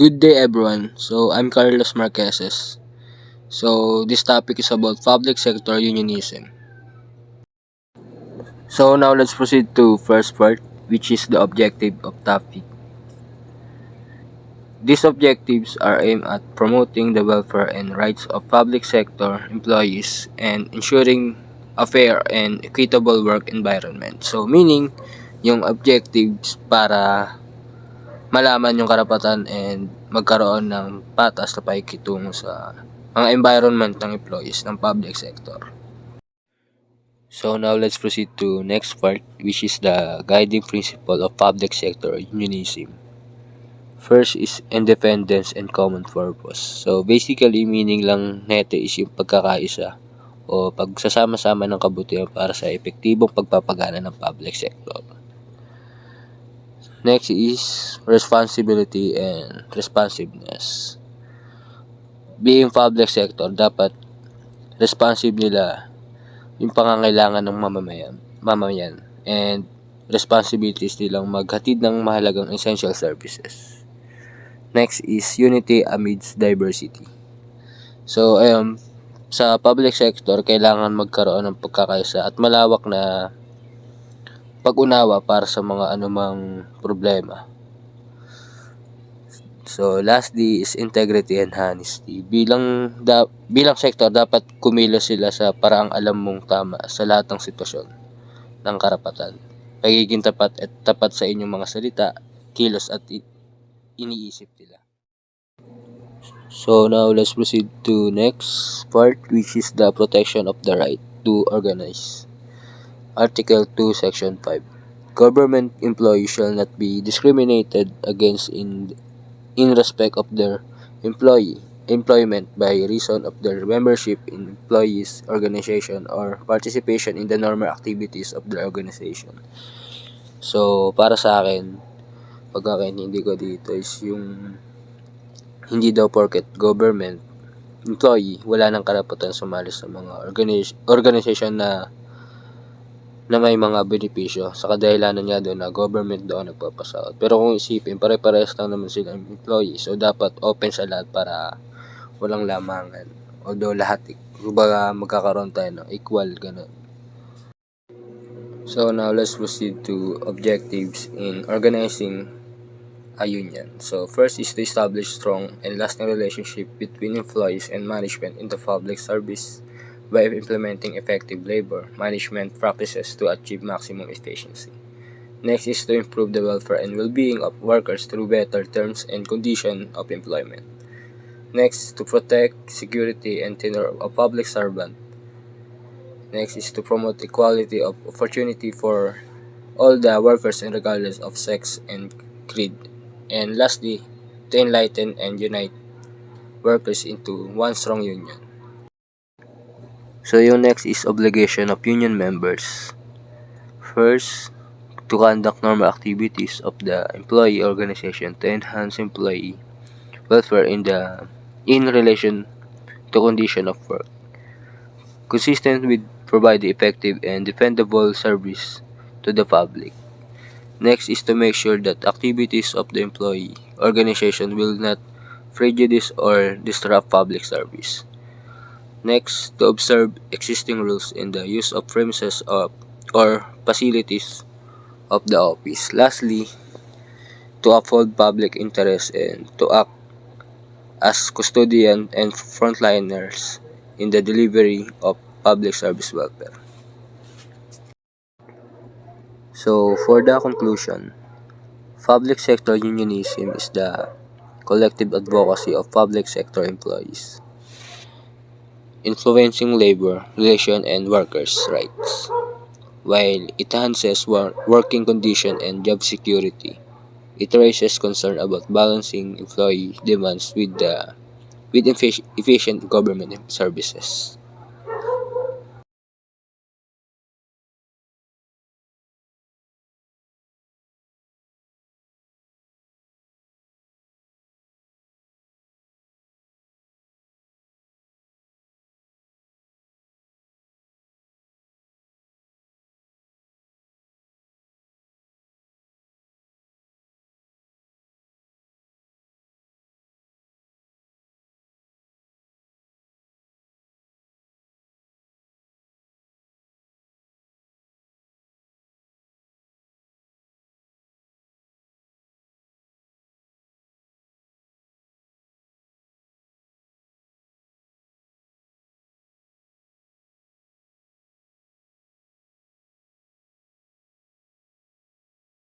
Good day everyone. So I'm Carlos Marqueses. So this topic is about public sector unionism. So now let's proceed to first part, which is the objective of topic. These objectives are aimed at promoting the welfare and rights of public sector employees and ensuring a fair and equitable work environment. So meaning yung objectives para malaman yung karapatan and magkaroon ng patas na pakikitungo sa mga environment ng employees ng public sector. So now let's proceed to next part, which is the guiding principle of public sector unionism. First is independence and common purpose. So basically meaning lang nito is yung pagkakaisa o pagsasama-sama ng kabutihan para sa epektibong pagpapagana ng public sector. Next is responsibility and responsiveness. Being public sector, dapat responsive nila yung pangangailangan ng mamamayan and responsibilities nilang maghatid ng mahalagang essential services. Next is unity amidst diversity. So, sa public sector, kailangan magkaroon ng pagkakaisa at malawak na pag-unawa para sa mga anumang problema. So, lastly is integrity and honesty. Bilang sector, dapat kumilos sila sa paraang alam mong tama sa lahat ng sitwasyon ng karapatan. Pagiging tapat at tapat sa inyong mga salita, kilos at iniisip nila. So, now let's proceed to next part, which is the protection of the right to organize. Article 2, Section 5. Government employees shall not be discriminated against in respect of their employment by reason of their membership in employees organization or participation in the normal activities of their organization. So, para sa akin, pagkakaintindi ko dito is yung hindi daw porket government employee, wala nang karapatan sumali sa mga organization na may mga benepisyo sa kadahilanan nga doon na government doon nagpapasahod. Pero kung isipin, pare-parehas lang naman sila employee. So, dapat open sa lahat para walang lamangan. Although lahat, kumbaga magkakaroon tayo ng equal, ganun. So, now let's proceed to objectives in organizing a union. So, first is to establish strong and lasting relationship between employees and management in the public service by implementing effective labor management practices to achieve maximum efficiency. Next is to improve the welfare and well-being of workers through better terms and conditions of employment. Next, to protect security and tenure of a public servant. Next is to promote equality of opportunity for all the workers regardless of sex and creed. And lastly, to enlighten and unite workers into one strong union. So, yung next is obligation of union members. First, to conduct normal activities of the employee organization to enhance employee welfare in relation to condition of work, consistent with providing effective and defendable service to the public. Next is to make sure that activities of the employee organization will not prejudice or disrupt public service. Next, to observe existing rules in the use of premises or facilities of the office. Lastly, to uphold public interest and to act as custodian and frontliners in the delivery of public service welfare. So, for the conclusion, public sector unionism is the collective advocacy of public sector employees, influencing labor, relation, and workers' rights, while it enhances working condition and job security. It raises concern about balancing employee demands with efficient government services.